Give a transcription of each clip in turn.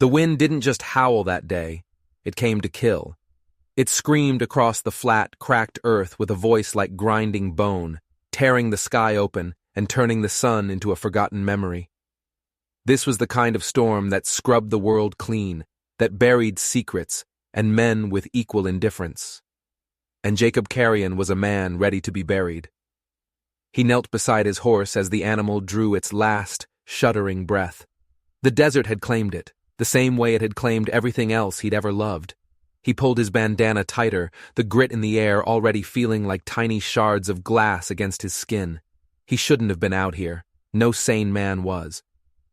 The wind didn't just howl that day, it came to kill. It screamed across the flat, cracked earth with a voice like grinding bone, tearing the sky open and turning the sun into a forgotten memory. This was the kind of storm that scrubbed the world clean, that buried secrets and men with equal indifference. And Jacob Carrion was a man ready to be buried. He knelt beside his horse as the animal drew its last, shuddering breath. The desert had claimed it, the same way it had claimed everything else he'd ever loved. He pulled his bandana tighter, the grit in the air already feeling like tiny shards of glass against his skin. He shouldn't have been out here. No sane man was.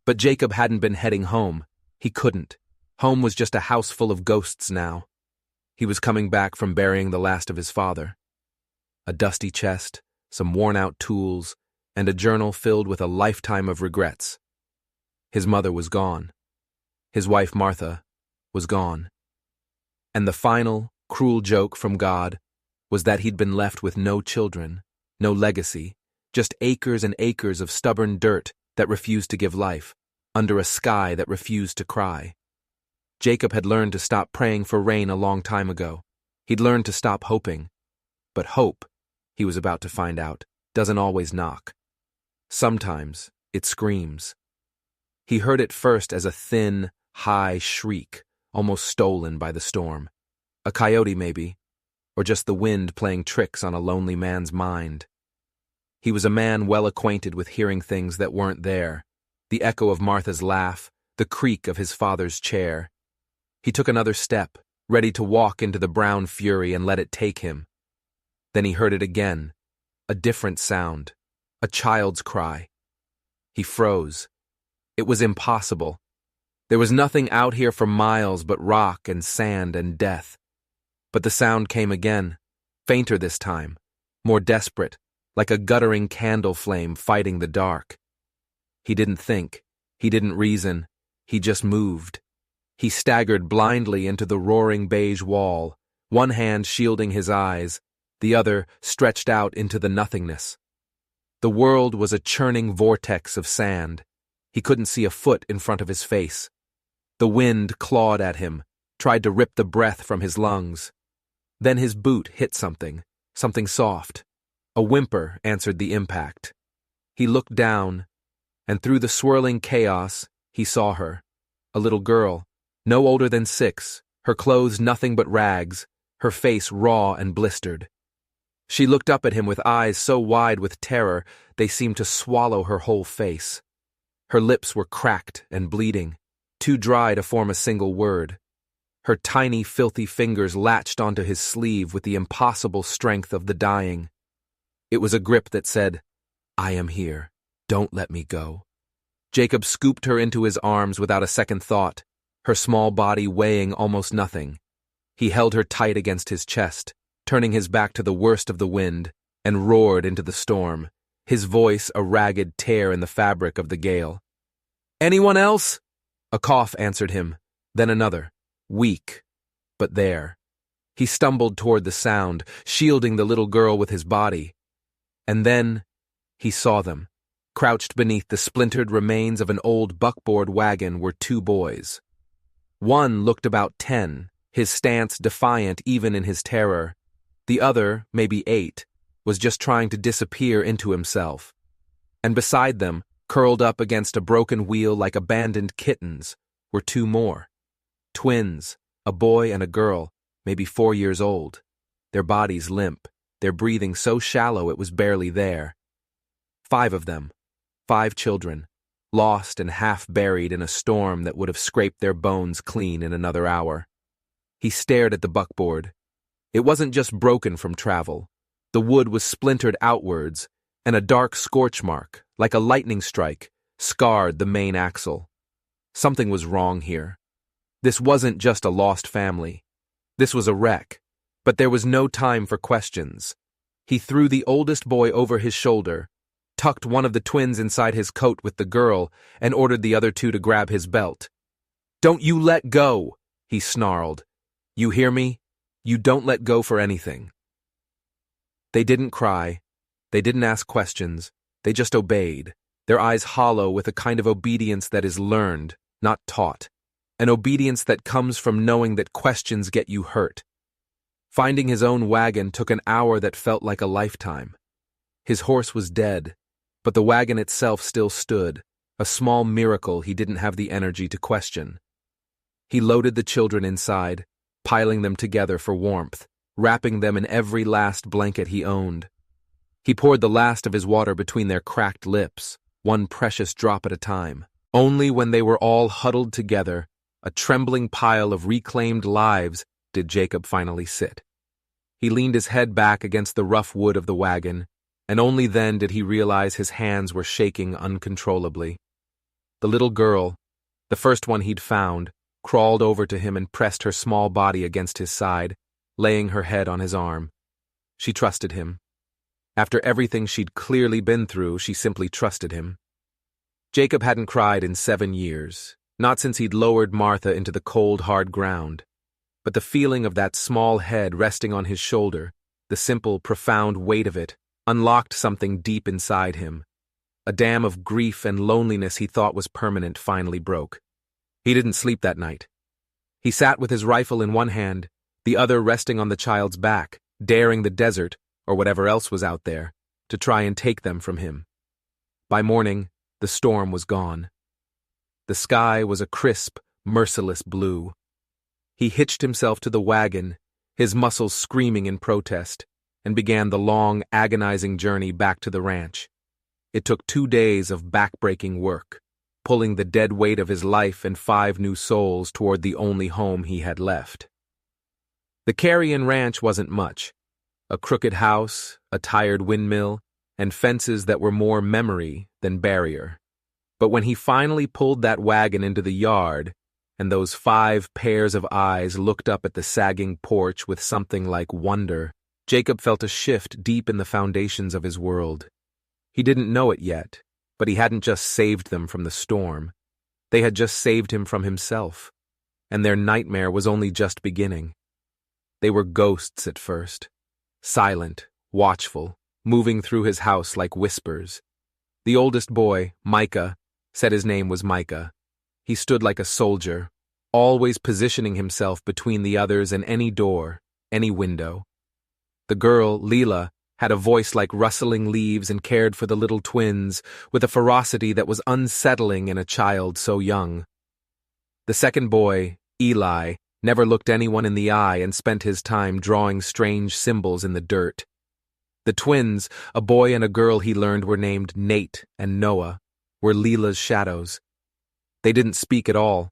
But Jacob hadn't been heading home. He couldn't. Home was just a house full of ghosts now. He was coming back from burying the last of his father. A dusty chest, some worn-out tools, and a journal filled with a lifetime of regrets. His mother was gone. His wife Martha was gone. And the final, cruel joke from God was that he'd been left with no children, no legacy, just acres and acres of stubborn dirt that refused to give life, under a sky that refused to cry. Jacob had learned to stop praying for rain a long time ago. He'd learned to stop hoping. But hope, he was about to find out, doesn't always knock. Sometimes it screams. He heard it first as a thin, high shriek, almost stolen by the storm. A coyote, maybe, or just the wind playing tricks on a lonely man's mind. He was a man well acquainted with hearing things that weren't there, the echo of Martha's laugh, the creak of his father's chair. He took another step, ready to walk into the brown fury and let it take him. Then he heard it again, a different sound, a child's cry. He froze. It was impossible. There was nothing out here for miles but rock and sand and death. But the sound came again, fainter this time, more desperate, like a guttering candle flame fighting the dark. He didn't think, he didn't reason, he just moved. He staggered blindly into the roaring beige wall, one hand shielding his eyes, the other stretched out into the nothingness. The world was a churning vortex of sand. He couldn't see a foot in front of his face. The wind clawed at him, tried to rip the breath from his lungs. Then his boot hit something soft. A whimper answered the impact. He looked down, and through the swirling chaos, he saw her. A little girl, no older than 6, her clothes nothing but rags, her face raw and blistered. She looked up at him with eyes so wide with terror they seemed to swallow her whole face. Her lips were cracked and bleeding, too dry to form a single word. Her tiny, filthy fingers latched onto his sleeve with the impossible strength of the dying. It was a grip that said, "I am here. Don't let me go." Jacob scooped her into his arms without a second thought, her small body weighing almost nothing. He held her tight against his chest, turning his back to the worst of the wind, and roared into the storm, his voice a ragged tear in the fabric of the gale. "Anyone else?" A cough answered him, then another, weak, but there. He stumbled toward the sound, shielding the little girl with his body. And then he saw them. Crouched beneath the splintered remains of an old buckboard wagon were 2 boys. One looked about 10, his stance defiant even in his terror. The other, maybe 8, was just trying to disappear into himself. And beside them, curled up against a broken wheel like abandoned kittens, were 2 more. Twins, a boy and a girl, maybe 4 years old. Their bodies limp, their breathing so shallow it was barely there. 5 of them, 5 children, lost and half-buried in a storm that would have scraped their bones clean in another hour. He stared at the buckboard. It wasn't just broken from travel. The wood was splintered outwards, and a dark scorch mark, like a lightning strike, scarred the main axle. Something was wrong here. This wasn't just a lost family. This was a wreck, but there was no time for questions. He threw the oldest boy over his shoulder, tucked one of the twins inside his coat with the girl, and ordered the other 2 to grab his belt. "Don't you let go," he snarled. "You hear me? You don't let go for anything." They didn't cry. They didn't ask questions. They just obeyed, their eyes hollow with a kind of obedience that is learned, not taught. an obedience that comes from knowing that questions get you hurt. Finding his own wagon took an hour that felt like a lifetime. His horse was dead, but the wagon itself still stood, a small miracle he didn't have the energy to question. He loaded the children inside, piling them together for warmth, wrapping them in every last blanket he owned. He poured the last of his water between their cracked lips, one precious drop at a time. Only when they were all huddled together, a trembling pile of reclaimed lives, did Jacob finally sit. He leaned his head back against the rough wood of the wagon, and only then did he realize his hands were shaking uncontrollably. The little girl, the first one he'd found, crawled over to him and pressed her small body against his side, laying her head on his arm. She trusted him. After everything she'd clearly been through, she simply trusted him. Jacob hadn't cried in 7 years, not since he'd lowered Martha into the cold, hard ground. But the feeling of that small head resting on his shoulder, the simple, profound weight of it, unlocked something deep inside him. A dam of grief and loneliness he thought was permanent finally broke. He didn't sleep that night. He sat with his rifle in one hand, the other resting on the child's back, daring the desert, or whatever else was out there, to try and take them from him. By morning, the storm was gone. The sky was a crisp, merciless blue. He hitched himself to the wagon, his muscles screaming in protest, and began the long, agonizing journey back to the ranch. It took 2 days of back-breaking work, pulling the dead weight of his life and 5 new souls toward the only home he had left. The Carrion Ranch wasn't much. A crooked house, a tired windmill, and fences that were more memory than barrier. But when he finally pulled that wagon into the yard, and those 5 pairs of eyes looked up at the sagging porch with something like wonder, Jacob felt a shift deep in the foundations of his world. He didn't know it yet, but he hadn't just saved them from the storm. They had just saved him from himself, and their nightmare was only just beginning. They were ghosts at first, silent, watchful, moving through his house like whispers. The oldest boy, Micah, said his name was Micah. He stood like a soldier, always positioning himself between the others and any door, any window. The girl, Leela, had a voice like rustling leaves and cared for the little twins with a ferocity that was unsettling in a child so young. The second boy, Eli, never looked anyone in the eye and spent his time drawing strange symbols in the dirt. The twins, a boy and a girl he learned were named Nate and Noah, were Leela's shadows. They didn't speak at all.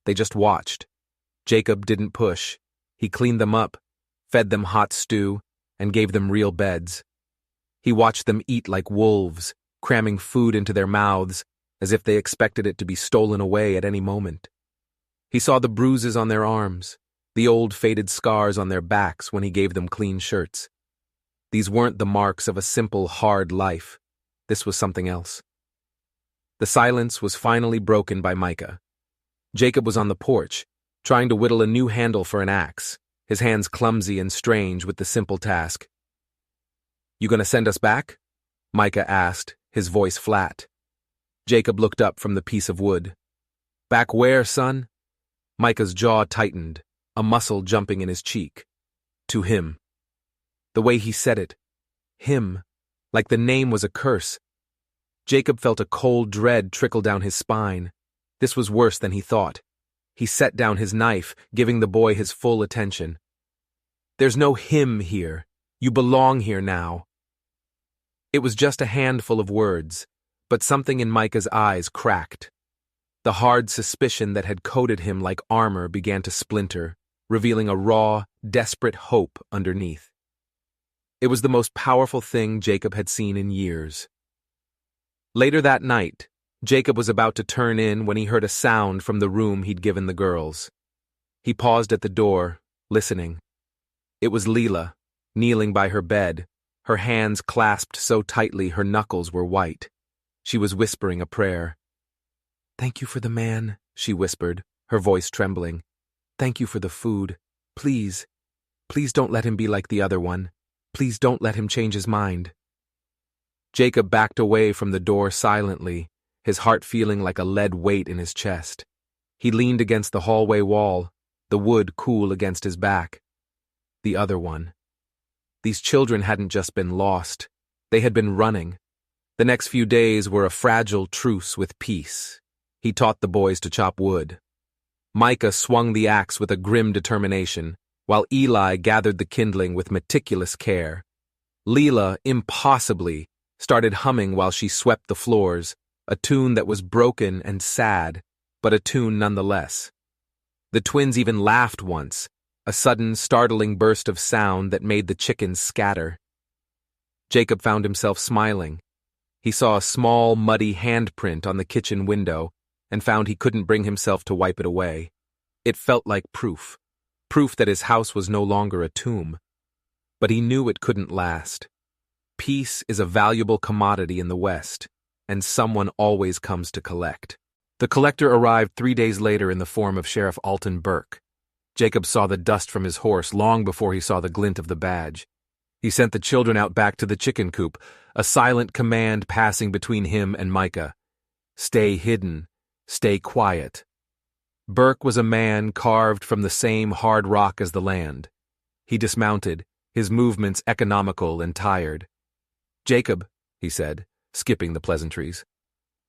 They just watched. Jacob didn't push. He cleaned them up, fed them hot stew, and gave them real beds. He watched them eat like wolves, cramming food into their mouths as if they expected it to be stolen away at any moment. He saw the bruises on their arms, the old faded scars on their backs when he gave them clean shirts. These weren't the marks of a simple, hard life. This was something else. The silence was finally broken by Micah. Jacob was on the porch, trying to whittle a new handle for an axe, his hands clumsy and strange with the simple task. "You gonna send us back?" Micah asked, his voice flat. Jacob looked up from the piece of wood. "Back where, son?" Micah's jaw tightened, a muscle jumping in his cheek. "To him." The way he said it, him, like the name was a curse. Jacob felt a cold dread trickle down his spine. This was worse than he thought. He set down his knife, giving the boy his full attention. "There's no him here. You belong here now." It was just a handful of words, but something in Micah's eyes cracked. The hard suspicion that had coated him like armor began to splinter, revealing a raw, desperate hope underneath. It was the most powerful thing Jacob had seen in years. Later that night, Jacob was about to turn in when he heard a sound from the room he'd given the girls. He paused at the door, listening. It was Leela, kneeling by her bed, her hands clasped so tightly her knuckles were white. She was whispering a prayer. "Thank you for the man," she whispered, her voice trembling. "Thank you for the food. Please, please don't let him be like the other one. Please don't let him change his mind." Jacob backed away from the door silently, his heart feeling like a lead weight in his chest. He leaned against the hallway wall, the wood cool against his back. The other one. These children hadn't just been lost. They had been running. The next few days were a fragile truce with peace. He taught the boys to chop wood. Micah swung the axe with a grim determination, while Eli gathered the kindling with meticulous care. Leela, impossibly, started humming while she swept the floors, a tune that was broken and sad, but a tune nonetheless. The twins even laughed once, a sudden, startling burst of sound that made the chickens scatter. Jacob found himself smiling. He saw a small, muddy handprint on the kitchen window and found he couldn't bring himself to wipe it away. It felt like proof that his house was no longer a tomb. But he knew it couldn't last. Peace is a valuable commodity in the West, and someone always comes to collect. The collector arrived 3 days later in the form of Sheriff Alton Burke. Jacob saw the dust from his horse long before he saw the glint of the badge. He sent the children out back to the chicken coop, a silent command passing between him and Micah. Stay hidden. Stay quiet. Burke was a man carved from the same hard rock as the land. He dismounted, his movements economical and tired. Jacob, he said, skipping the pleasantries.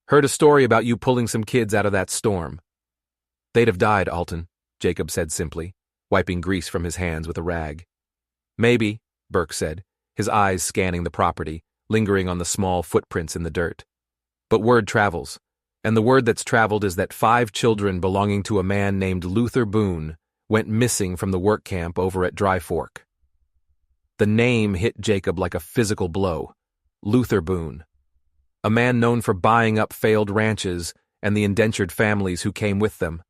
Heard a story about you pulling some kids out of that storm. They'd have died, Alton, Jacob said simply, wiping grease from his hands with a rag. Maybe, Burke said, his eyes scanning the property, lingering on the small footprints in the dirt. But word travels, and the word that's traveled is that 5 children belonging to a man named Luther Boone went missing from the work camp over at Dry Fork. The name hit Jacob like a physical blow. Luther Boone. A man known for buying up failed ranches and the indentured families who came with them.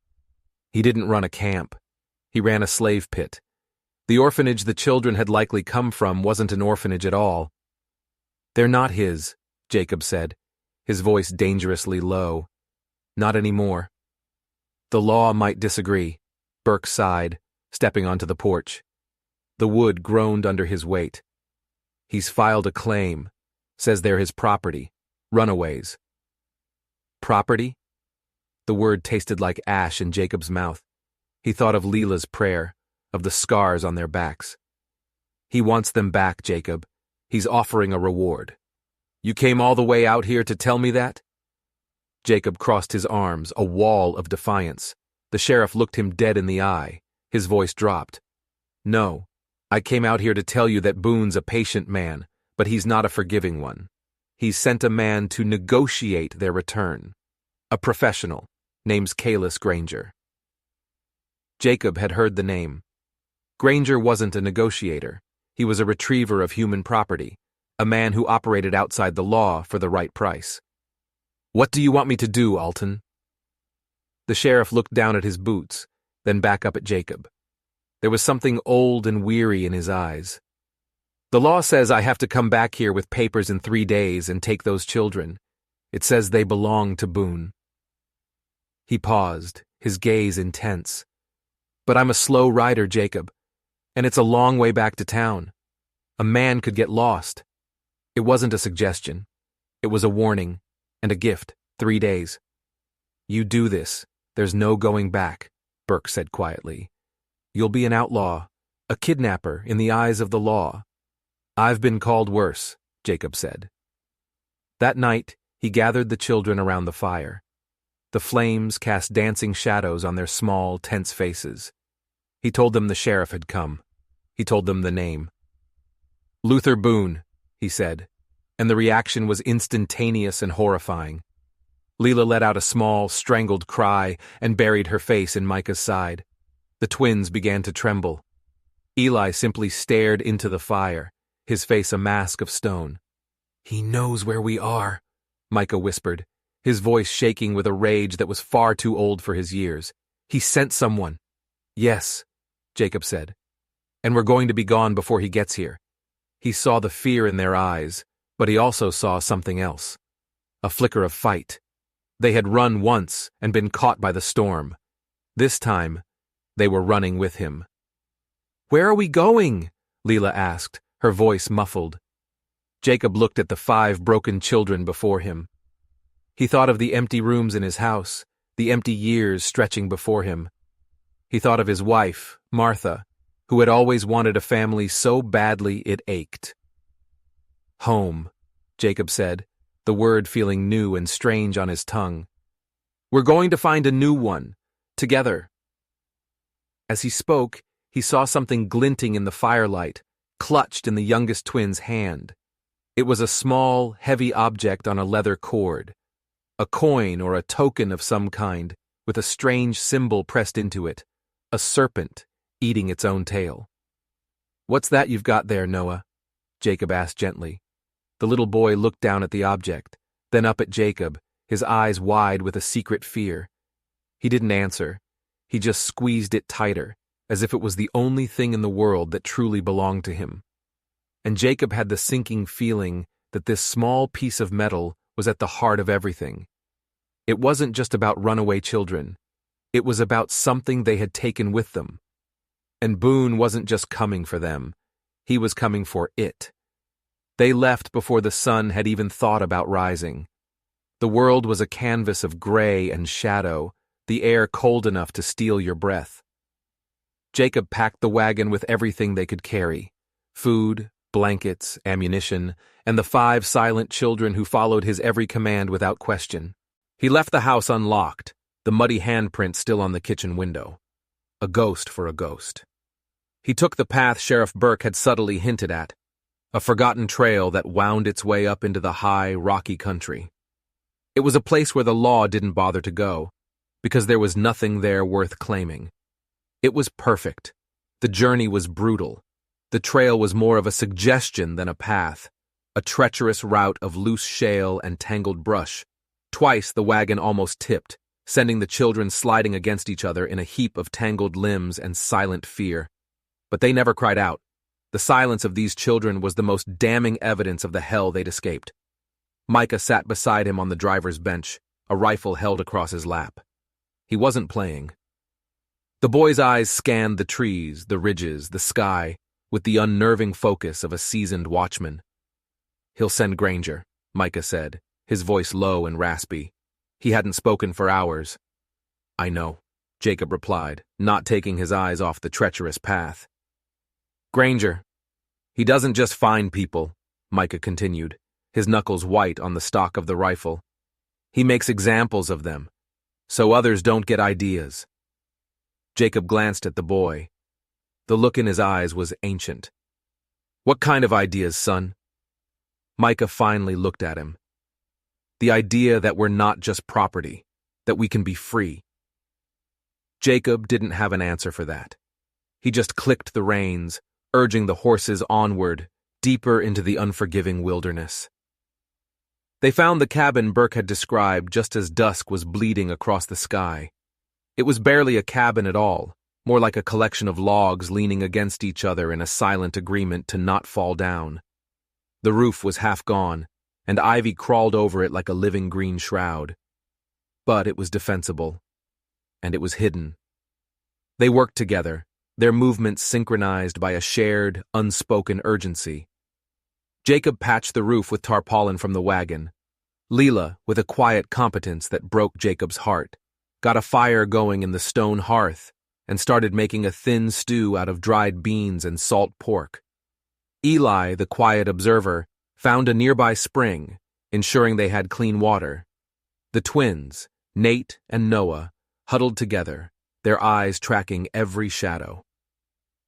He didn't run a camp. He ran a slave pit. The orphanage the children had likely come from wasn't an orphanage at all. They're not his, Jacob said, his voice dangerously low. Not anymore. The law might disagree, Burke sighed, stepping onto the porch. The wood groaned under his weight. He's filed a claim, says they're his property. Runaways. Property? The word tasted like ash in Jacob's mouth. He thought of Leela's prayer, of the scars on their backs. He wants them back, Jacob. He's offering a reward. You came all the way out here to tell me that? Jacob crossed his arms, a wall of defiance. The sheriff looked him dead in the eye. His voice dropped. No, I came out here to tell you that Boone's a patient man, but he's not a forgiving one. He's sent a man to negotiate their return. A professional, name's Kalis Granger. Jacob had heard the name. Granger wasn't a negotiator. He was a retriever of human property, a man who operated outside the law for the right price. What do you want me to do, Alton? The sheriff looked down at his boots, then back up at Jacob. There was something old and weary in his eyes. The law says I have to come back here with papers in 3 days and take those children. It says they belong to Boone. He paused, his gaze intense. But I'm a slow rider, Jacob, and it's a long way back to town. A man could get lost. It wasn't a suggestion. It was a warning and a gift. 3 days. You do this. There's no going back, Burke said quietly. You'll be an outlaw, a kidnapper in the eyes of the law. I've been called worse, Jacob said. That night, he gathered the children around the fire. The flames cast dancing shadows on their small, tense faces. He told them the sheriff had come. He told them the name. Luther Boone, he said, and the reaction was instantaneous and horrifying. Leela let out a small, strangled cry and buried her face in Micah's side. The twins began to tremble. Eli simply stared into the fire, his face a mask of stone. He knows where we are, Micah whispered, his voice shaking with a rage that was far too old for his years. He sent someone. Yes, Jacob said, and we're going to be gone before he gets here. He saw the fear in their eyes, but he also saw something else. A flicker of fight. They had run once and been caught by the storm. This time, they were running with him. Where are we going? Leela asked, her voice muffled. Jacob looked at the 5 broken children before him. He thought of the empty rooms in his house, the empty years stretching before him. He thought of his wife, Martha, who had always wanted a family so badly it ached. Home, Jacob said, the word feeling new and strange on his tongue. We're going to find a new one, together. As he spoke, he saw something glinting in the firelight, clutched in the youngest twin's hand. It was a small, heavy object on a leather cord, a coin or a token of some kind, with a strange symbol pressed into it, a serpent eating its own tail. What's that you've got there, Noah? Jacob asked gently. The little boy looked down at the object, then up at Jacob, his eyes wide with a secret fear. He didn't answer. He just squeezed it tighter, as if it was the only thing in the world that truly belonged to him. And Jacob had the sinking feeling that this small piece of metal was at the heart of everything. It wasn't just about runaway children. It was about something they had taken with them. And Boone wasn't just coming for them. He was coming for it. They left before the sun had even thought about rising. The world was a canvas of gray and shadow, the air cold enough to steal your breath. Jacob packed the wagon with everything they could carry: food, blankets, ammunition, and the 5 silent children who followed his every command without question. He left the house unlocked, the muddy handprint still on the kitchen window. A ghost for a ghost. He took the path Sheriff Burke had subtly hinted at, a forgotten trail that wound its way up into the high, rocky country. It was a place where the law didn't bother to go, because there was nothing there worth claiming. It was perfect. The journey was brutal. The trail was more of a suggestion than a path, a treacherous route of loose shale and tangled brush. Twice the wagon almost tipped, sending the children sliding against each other in a heap of tangled limbs and silent fear. But they never cried out. The silence of these children was the most damning evidence of the hell they'd escaped. Micah sat beside him on the driver's bench, a rifle held across his lap. He wasn't playing. The boy's eyes scanned the trees, the ridges, the sky, with the unnerving focus of a seasoned watchman. He'll send Granger, Micah said, his voice low and raspy. He hadn't spoken for hours. I know, Jacob replied, not taking his eyes off the treacherous path. Granger. He doesn't just find people, Micah continued, his knuckles white on the stock of the rifle. He makes examples of them, so others don't get ideas. Jacob glanced at the boy. The look in his eyes was ancient. What kind of ideas, son? Micah finally looked at him. The idea that we're not just property, that we can be free. Jacob didn't have an answer for that. He just clicked the reins, urging the horses onward, deeper into the unforgiving wilderness. They found the cabin Burke had described just as dusk was bleeding across the sky. It was barely a cabin at all, more like a collection of logs leaning against each other in a silent agreement to not fall down. The roof was half gone, and ivy crawled over it like a living green shroud. But it was defensible, and it was hidden. They worked together, their movements synchronized by a shared, unspoken urgency. Jacob patched the roof with tarpaulin from the wagon. Leela, with a quiet competence that broke Jacob's heart, got a fire going in the stone hearth and started making a thin stew out of dried beans and salt pork. Eli, the quiet observer, found a nearby spring, ensuring they had clean water. The twins, Nate and Noah, huddled together, their eyes tracking every shadow.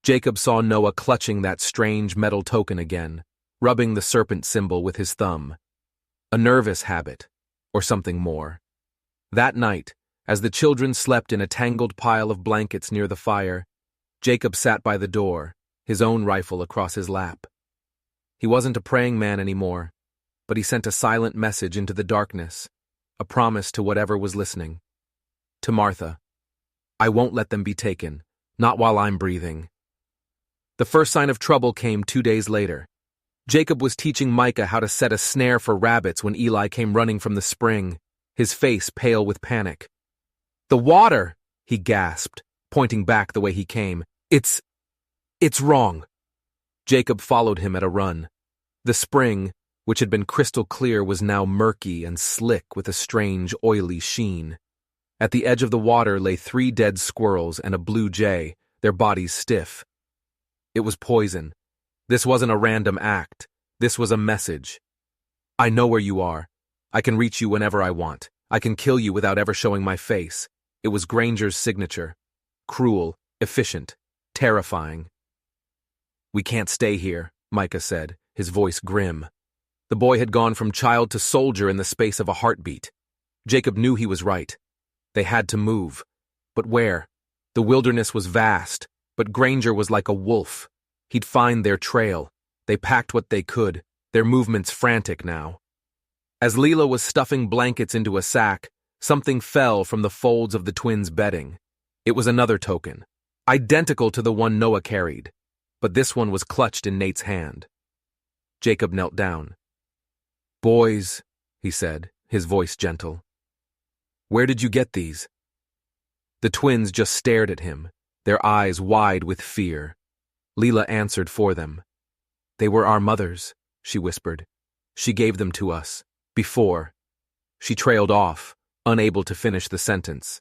Jacob saw Noah clutching that strange metal token again, rubbing the serpent symbol with his thumb. A nervous habit, or something more. That night, as the children slept in a tangled pile of blankets near the fire, Jacob sat by the door, his own rifle across his lap. He wasn't a praying man anymore, but he sent a silent message into the darkness, a promise to whatever was listening. To Martha, I won't let them be taken, not while I'm breathing. The first sign of trouble came 2 days later. Jacob was teaching Micah how to set a snare for rabbits when Eli came running from the spring, his face pale with panic. The water, he gasped, pointing back the way he came. It's wrong. Jacob followed him at a run. The spring, which had been crystal clear, was now murky and slick with a strange, oily sheen. At the edge of the water lay 3 dead squirrels and a blue jay, their bodies stiff. It was poison. This wasn't a random act. This was a message. I know where you are. I can reach you whenever I want. I can kill you without ever showing my face. It was Granger's signature. Cruel, efficient, terrifying. We can't stay here, Micah said, his voice grim. The boy had gone from child to soldier in the space of a heartbeat. Jacob knew he was right. They had to move. But where? The wilderness was vast, but Granger was like a wolf. He'd find their trail. They packed what they could, their movements frantic now. As Leela was stuffing blankets into a sack, something fell from the folds of the twins' bedding. It was another token, identical to the one Noah carried, but this one was clutched in Nate's hand. Jacob knelt down. "Boys," he said, his voice gentle. "Where did you get these?" The twins just stared at him, their eyes wide with fear. Leela answered for them. "They were our mother's," she whispered. "She gave them to us. Before." She trailed off, unable to finish the sentence.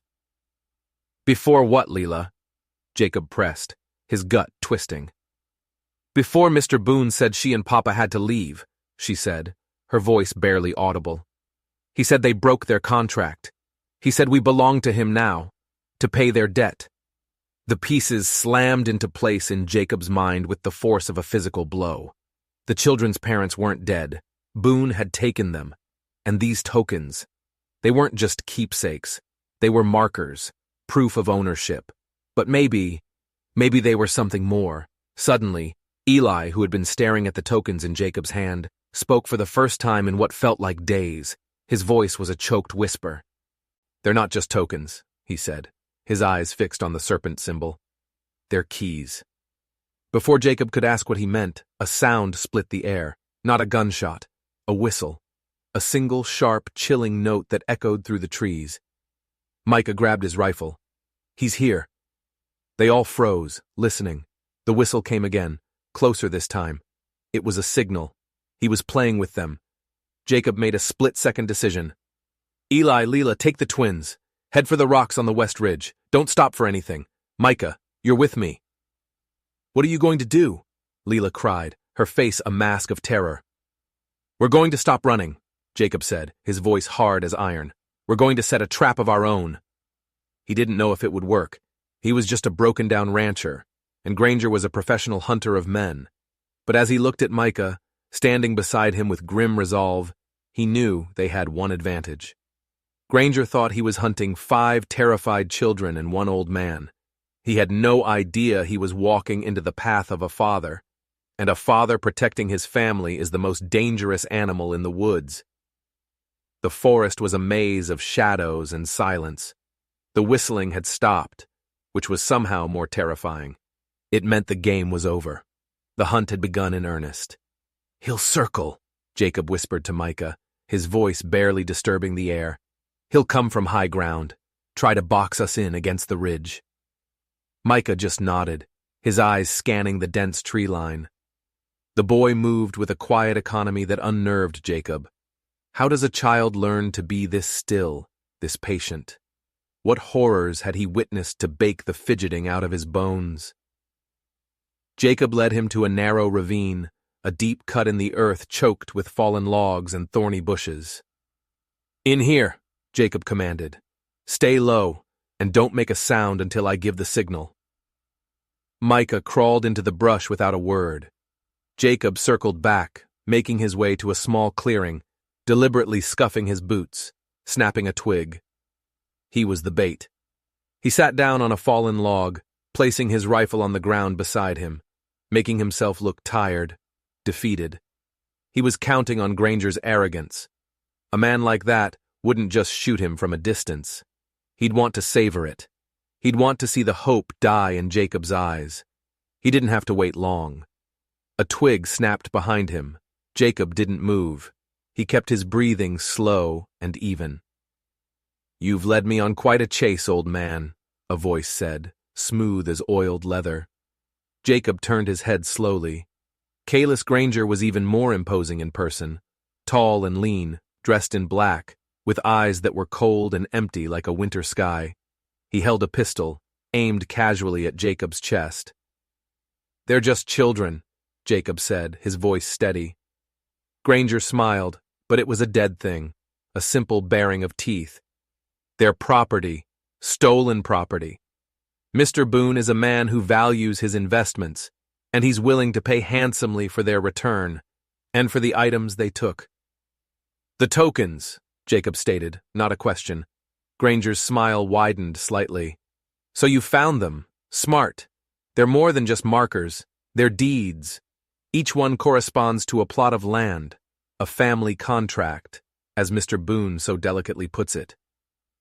"Before what, Leela?" Jacob pressed, his gut twisting. "Before Mr. Boone said she and Papa had to leave," she said, her voice barely audible. "He said they broke their contract. He said we belong to him now, to pay their debt." The pieces slammed into place in Jacob's mind with the force of a physical blow. The children's parents weren't dead. Boone had taken them. And these tokens, they weren't just keepsakes. They were markers, proof of ownership. But maybe they were something more. Suddenly, Eli, who had been staring at the tokens in Jacob's hand, spoke for the first time in what felt like days. His voice was a choked whisper. "They're not just tokens," he said, his eyes fixed on the serpent symbol. "They're keys." Before Jacob could ask what he meant, a sound split the air. Not a gunshot, a whistle. A single, sharp, chilling note that echoed through the trees. Micah grabbed his rifle. "He's here." They all froze, listening. The whistle came again, closer this time. It was a signal. He was playing with them. Jacob made a split-second decision. "Eli, Leela, take the twins. Head for the rocks on the west ridge. Don't stop for anything. Micah, you're with me." "What are you going to do?" Leela cried, her face a mask of terror. "We're going to stop running," Jacob said, his voice hard as iron. "We're going to set a trap of our own." He didn't know if it would work. He was just a broken-down rancher, and Granger was a professional hunter of men. But as he looked at Micah, standing beside him with grim resolve, he knew they had one advantage. Granger thought he was hunting 5 terrified children and 1 old man. He had no idea he was walking into the path of a father, and a father protecting his family is the most dangerous animal in the woods. The forest was a maze of shadows and silence. The whistling had stopped, which was somehow more terrifying. It meant the game was over. The hunt had begun in earnest. "He'll circle," Jacob whispered to Micah, his voice barely disturbing the air. "He'll come from high ground, try to box us in against the ridge." Micah just nodded, his eyes scanning the dense tree line. The boy moved with a quiet economy that unnerved Jacob. How does a child learn to be this still, this patient? What horrors had he witnessed to bake the fidgeting out of his bones? Jacob led him to a narrow ravine, a deep cut in the earth choked with fallen logs and thorny bushes. "In here," Jacob commanded. "Stay low, and don't make a sound until I give the signal." Micah crawled into the brush without a word. Jacob circled back, making his way to a small clearing, deliberately scuffing his boots, snapping a twig. He was the bait. He sat down on a fallen log, placing his rifle on the ground beside him, making himself look tired, defeated. He was counting on Granger's arrogance. A man like that wouldn't just shoot him from a distance. He'd want to savor it. He'd want to see the hope die in Jacob's eyes. He didn't have to wait long. A twig snapped behind him. Jacob didn't move. He kept his breathing slow and even. "You've led me on quite a chase, old man," a voice said, smooth as oiled leather. Jacob turned his head slowly. Kalis Granger was even more imposing in person, tall and lean, dressed in black, with eyes that were cold and empty like a winter sky. He held a pistol, aimed casually at Jacob's chest. "They're just children," Jacob said, his voice steady. Granger smiled, but it was a dead thing, a simple baring of teeth. "They're property, stolen property. Mr. Boone is a man who values his investments, and he's willing to pay handsomely for their return, and for the items they took." "The tokens," Jacob stated, not a question. Granger's smile widened slightly. "So you found them. Smart. They're more than just markers. They're deeds. Each one corresponds to a plot of land, a family contract, as Mr. Boone so delicately puts it.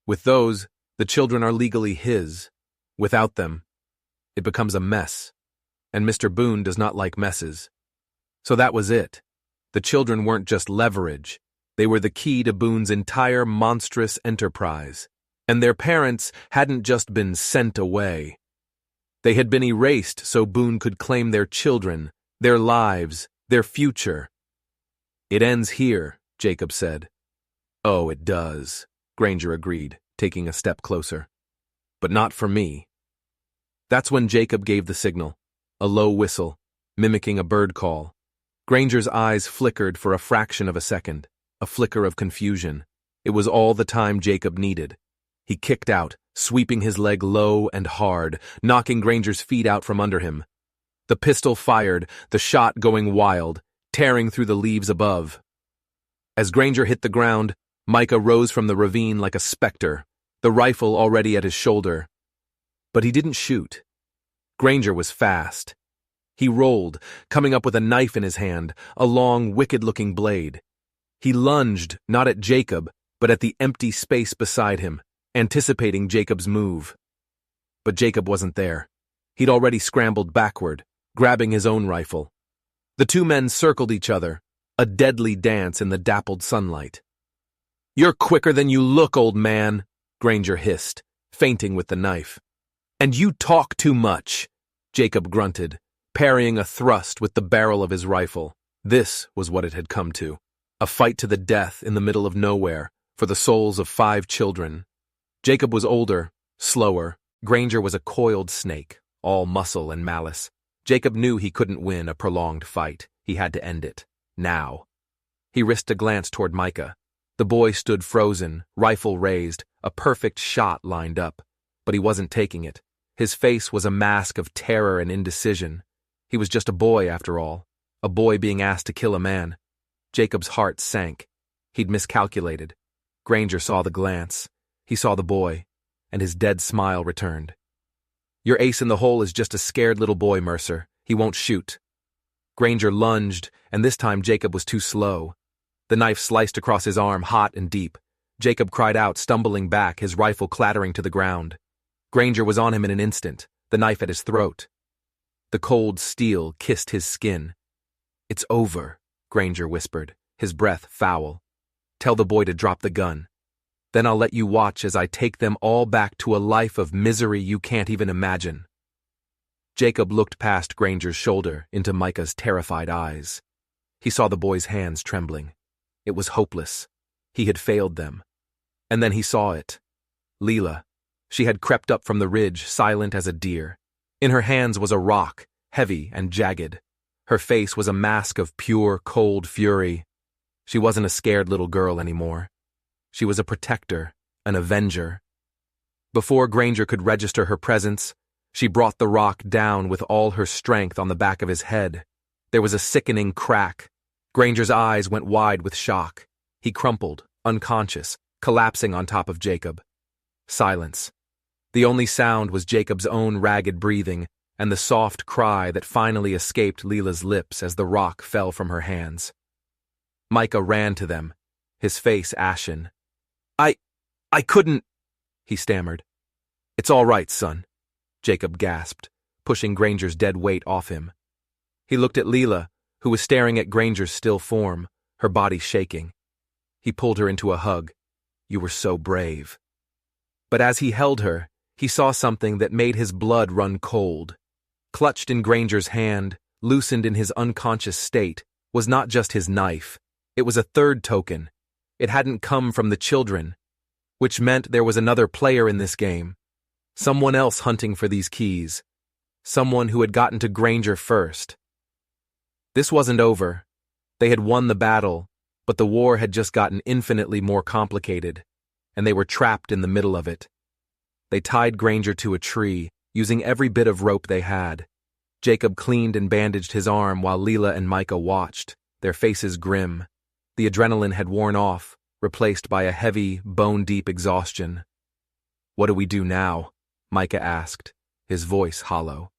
With those, the children are legally his. Without them, it becomes a mess, and Mr. Boone does not like messes. So that was it. The children weren't just leverage. They were the key to Boone's entire monstrous enterprise, and their parents hadn't just been sent away. They had been erased so Boone could claim their children, their lives, their future. "It ends here," Jacob said. "Oh, it does," Granger agreed, taking a step closer. "But not for me." That's when Jacob gave the signal, a low whistle, mimicking a bird call. Granger's eyes flickered for a fraction of a second, a flicker of confusion. It was all the time Jacob needed. He kicked out, sweeping his leg low and hard, knocking Granger's feet out from under him. The pistol fired, the shot going wild, tearing through the leaves above. As Granger hit the ground, Micah rose from the ravine like a specter, the rifle already at his shoulder. But he didn't shoot. Granger was fast. He rolled, coming up with a knife in his hand, a long, wicked-looking blade. He lunged, not at Jacob, but at the empty space beside him, anticipating Jacob's move. But Jacob wasn't there. He'd already scrambled backward, grabbing his own rifle. The two men circled each other, a deadly dance in the dappled sunlight. "You're quicker than you look, old man," Granger hissed, feinting with the knife. "And you talk too much," Jacob grunted, parrying a thrust with the barrel of his rifle. This was what it had come to. A fight to the death in the middle of nowhere, for the souls of 5 children. Jacob was older, slower. Granger was a coiled snake, all muscle and malice. Jacob knew he couldn't win a prolonged fight. He had to end it. Now. He risked a glance toward Micah. The boy stood frozen, rifle raised, a perfect shot lined up. But he wasn't taking it. His face was a mask of terror and indecision. He was just a boy, after all. A boy being asked to kill a man. Jacob's heart sank. He'd miscalculated. Granger saw the glance. He saw the boy, and his dead smile returned. "Your ace in the hole is just a scared little boy, Mercer. He won't shoot." Granger lunged, and this time Jacob was too slow. The knife sliced across his arm, hot and deep. Jacob cried out, stumbling back, his rifle clattering to the ground. Granger was on him in an instant, the knife at his throat. The cold steel kissed his skin. "It's over," Granger whispered, his breath foul. "Tell the boy to drop the gun. Then I'll let you watch as I take them all back to a life of misery you can't even imagine." Jacob looked past Granger's shoulder into Micah's terrified eyes. He saw the boy's hands trembling. It was hopeless. He had failed them. And then he saw it. Leela. She had crept up from the ridge, silent as a deer. In her hands was a rock, heavy and jagged. Her face was a mask of pure, cold fury. She wasn't a scared little girl anymore. She was a protector, an avenger. Before Granger could register her presence, she brought the rock down with all her strength on the back of his head. There was a sickening crack. Granger's eyes went wide with shock. He crumpled, unconscious, collapsing on top of Jacob. Silence. The only sound was Jacob's own ragged breathing and the soft cry that finally escaped Leela's lips as the rock fell from her hands. Micah ran to them, his face ashen. I couldn't," he stammered. "It's all right, son," Jacob gasped, pushing Granger's dead weight off him. He looked at Leela, who was staring at Granger's still form, her body shaking. He pulled her into a hug. "You were so brave." But as he held her, he saw something that made his blood run cold. Clutched in Granger's hand, loosened in his unconscious state, was not just his knife. It was a third token. It hadn't come from the children, which meant there was another player in this game. Someone else hunting for these keys. Someone who had gotten to Granger first. This wasn't over. They had won the battle, but the war had just gotten infinitely more complicated, and they were trapped in the middle of it. They tied Granger to a tree, using every bit of rope they had. Jacob cleaned and bandaged his arm while Leela and Micah watched, their faces grim. The adrenaline had worn off, replaced by a heavy, bone-deep exhaustion. "What do we do now?" Micah asked, his voice hollow.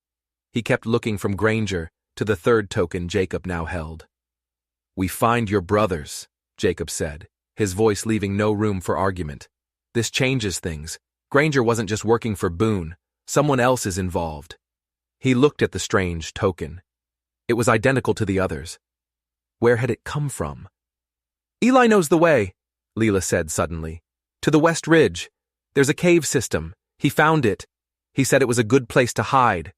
He kept looking from Granger to the third token Jacob now held. "We find your brothers," Jacob said, his voice leaving no room for argument. "This changes things. Granger wasn't just working for Boone. Someone else is involved." He looked at the strange token. It was identical to the others. Where had it come from? "Eli knows the way," Leela said suddenly. "To the West Ridge. There's a cave system. He found it. He said it was a good place to hide."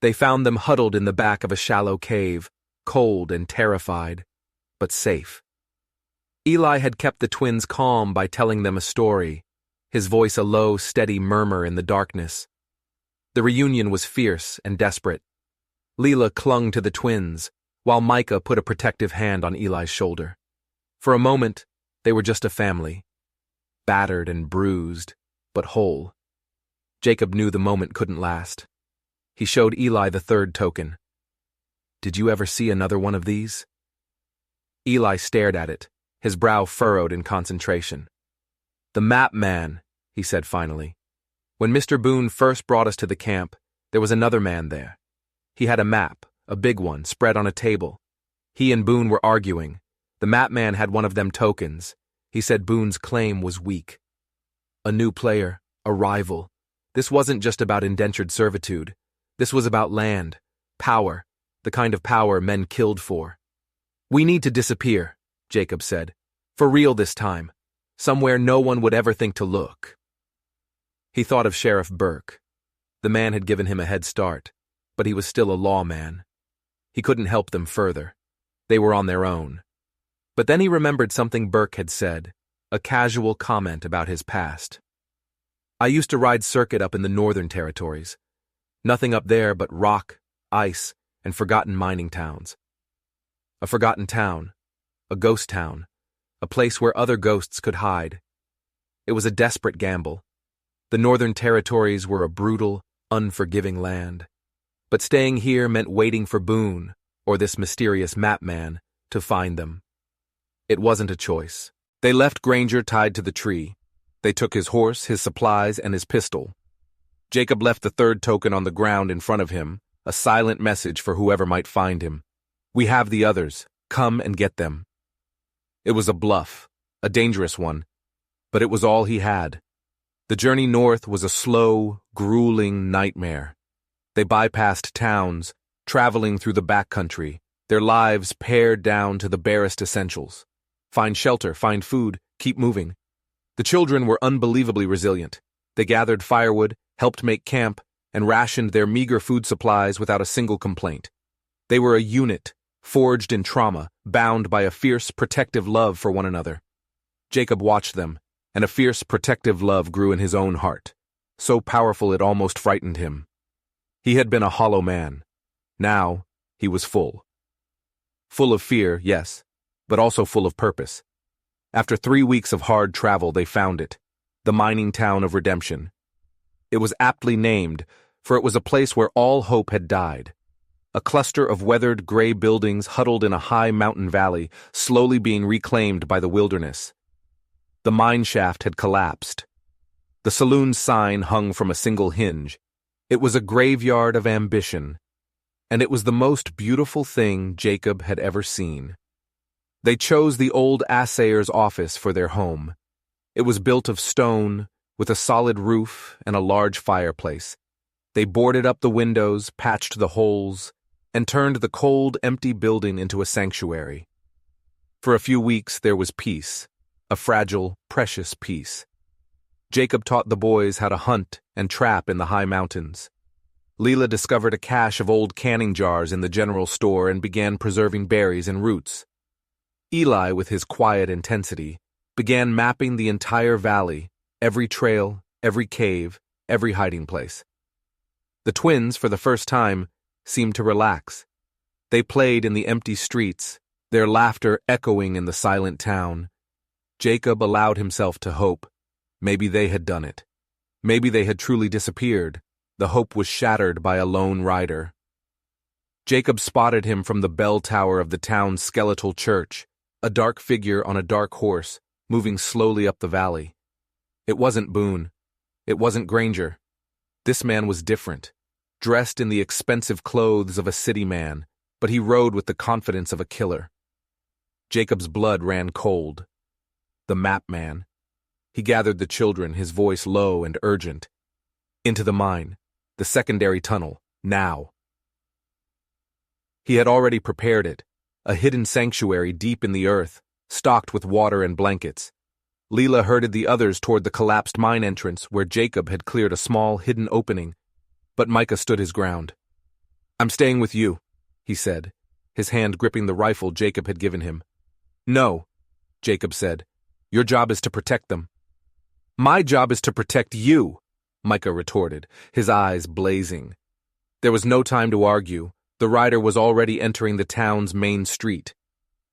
They found them huddled in the back of a shallow cave, cold and terrified, but safe. Eli had kept the twins calm by telling them a story, his voice a low, steady murmur in the darkness. The reunion was fierce and desperate. Leela clung to the twins, while Micah put a protective hand on Eli's shoulder. For a moment, they were just a family. Battered and bruised, but whole. Jacob knew the moment couldn't last. He showed Eli the third token. "Did you ever see another one of these?" Eli stared at it, his brow furrowed in concentration. "The map man," he said finally. "When Mr. Boone first brought us to the camp, there was another man there. He had a map, a big one, spread on a table. He and Boone were arguing. The map man had one of them tokens. He said Boone's claim was weak. A new player, a rival. This wasn't just about indentured servitude. This was about land, power, the kind of power men killed for. "We need to disappear," Jacob said. "For real this time. Somewhere no one would ever think to look." He thought of Sheriff Burke. The man had given him a head start, but he was still a lawman. He couldn't help them further. They were on their own. But then he remembered something Burke had said, a casual comment about his past. "I used to ride circuit up in the Northern Territories. Nothing up there but rock, ice, and forgotten mining towns. A forgotten town, a ghost town, a place where other ghosts could hide. It was a desperate gamble. The Northern Territories were a brutal, unforgiving land. But staying here meant waiting for Boone, or this mysterious map man, to find them. It wasn't a choice. They left Granger tied to the tree. They took his horse, his supplies, and his pistol. Jacob left the third token on the ground in front of him, a silent message for whoever might find him. "We have the others. Come and get them." It was a bluff, a dangerous one, but it was all he had. The journey north was a slow, grueling nightmare. They bypassed towns, traveling through the backcountry, their lives pared down to the barest essentials. Find shelter, find food, keep moving. The children were unbelievably resilient. They gathered firewood, helped make camp, and rationed their meager food supplies without a single complaint. They were a unit, forged in trauma, bound by a fierce, protective love for one another. Jacob watched them, and a fierce, protective love grew in his own heart, so powerful it almost frightened him. He had been a hollow man. Now, he was full. Full of fear, yes, but also full of purpose. After 3 weeks of hard travel, they found it, the mining town of redemption. It was aptly named, for it was a place where all hope had died. A cluster of weathered gray buildings huddled in a high mountain valley, slowly being reclaimed by the wilderness. The mine shaft had collapsed. The saloon sign hung from a single hinge. It was a graveyard of ambition, and it was the most beautiful thing Jacob had ever seen. They chose the old assayer's office for their home. It was built of stone, with a solid roof and a large fireplace. They boarded up the windows, patched the holes, and turned the cold, empty building into a sanctuary. For a few weeks there was peace, a fragile, precious peace. Jacob taught the boys how to hunt and trap in the high mountains. Leela discovered a cache of old canning jars in the general store and began preserving berries and roots. Eli, with his quiet intensity, began mapping the entire valley, every trail, every cave, every hiding place. The twins, for the first time, seemed to relax. They played in the empty streets, their laughter echoing in the silent town. Jacob allowed himself to hope. Maybe they had done it. Maybe they had truly disappeared. The hope was shattered by a lone rider. Jacob spotted him from the bell tower of the town's skeletal church, a dark figure on a dark horse, moving slowly up the valley. It wasn't Boone. It wasn't Granger. This man was different, dressed in the expensive clothes of a city man, but he rode with the confidence of a killer. Jacob's blood ran cold. The map man. He gathered the children, his voice low and urgent. Into the mine, the secondary tunnel, now. He had already prepared it, a hidden sanctuary deep in the earth, stocked with water and blankets. Leela herded the others toward the collapsed mine entrance where Jacob had cleared a small, hidden opening, but Micah stood his ground. "I'm staying with you," he said, his hand gripping the rifle Jacob had given him. "No," Jacob said. "Your job is to protect them." "My job is to protect you," Micah retorted, his eyes blazing. There was no time to argue. The rider was already entering the town's main street.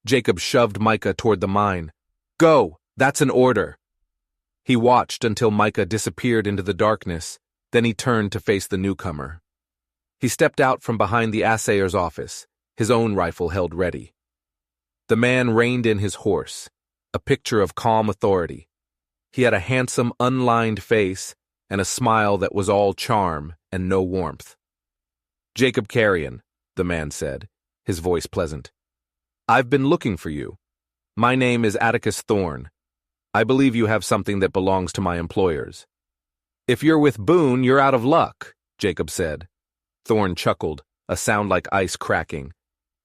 Jacob shoved Micah toward the mine. "Go! That's an order!" He watched until Micah disappeared into the darkness, then he turned to face the newcomer. He stepped out from behind the assayer's office, his own rifle held ready. The man reined in his horse, a picture of calm authority. He had a handsome, unlined face and a smile that was all charm and no warmth. "Jacob Carrion," the man said, his voice pleasant. "I've been looking for you. My name is Atticus Thorne. I believe you have something that belongs to my employers." "If you're with Boone, you're out of luck," Jacob said. Thorne chuckled, a sound like ice cracking.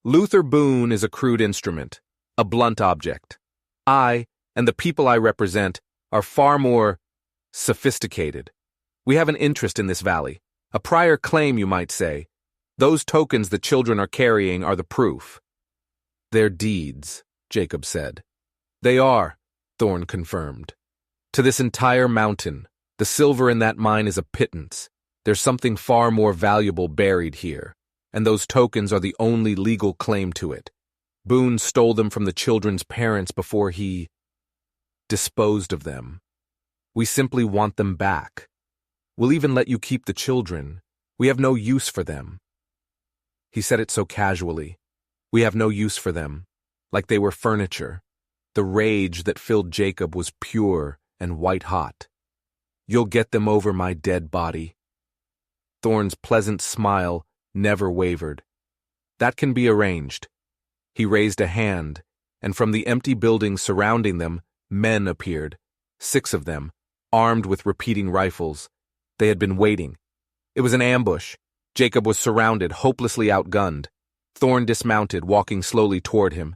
"Luther Boone is a crude instrument, a blunt object. I, and the people I represent, are far more sophisticated. We have an interest in this valley, a prior claim, you might say. Those tokens the children are carrying are the proof." "They're deeds," Jacob said. "They are," Thorne confirmed. "To this entire mountain, the silver in that mine is a pittance. There's something far more valuable buried here, and those tokens are the only legal claim to it. Boone stole them from the children's parents before he disposed of them. We simply want them back. We'll even let you keep the children. We have no use for them." He said it so casually. We have no use for them, like they were furniture. The rage that filled Jacob was pure and white-hot. "You'll get them over my dead body." Thorne's pleasant smile never wavered. "That can be arranged." He raised a hand, and from the empty buildings surrounding them, men appeared, 6 of them, armed with repeating rifles. They had been waiting. It was an ambush. Jacob was surrounded, hopelessly outgunned. Thorne dismounted, walking slowly toward him.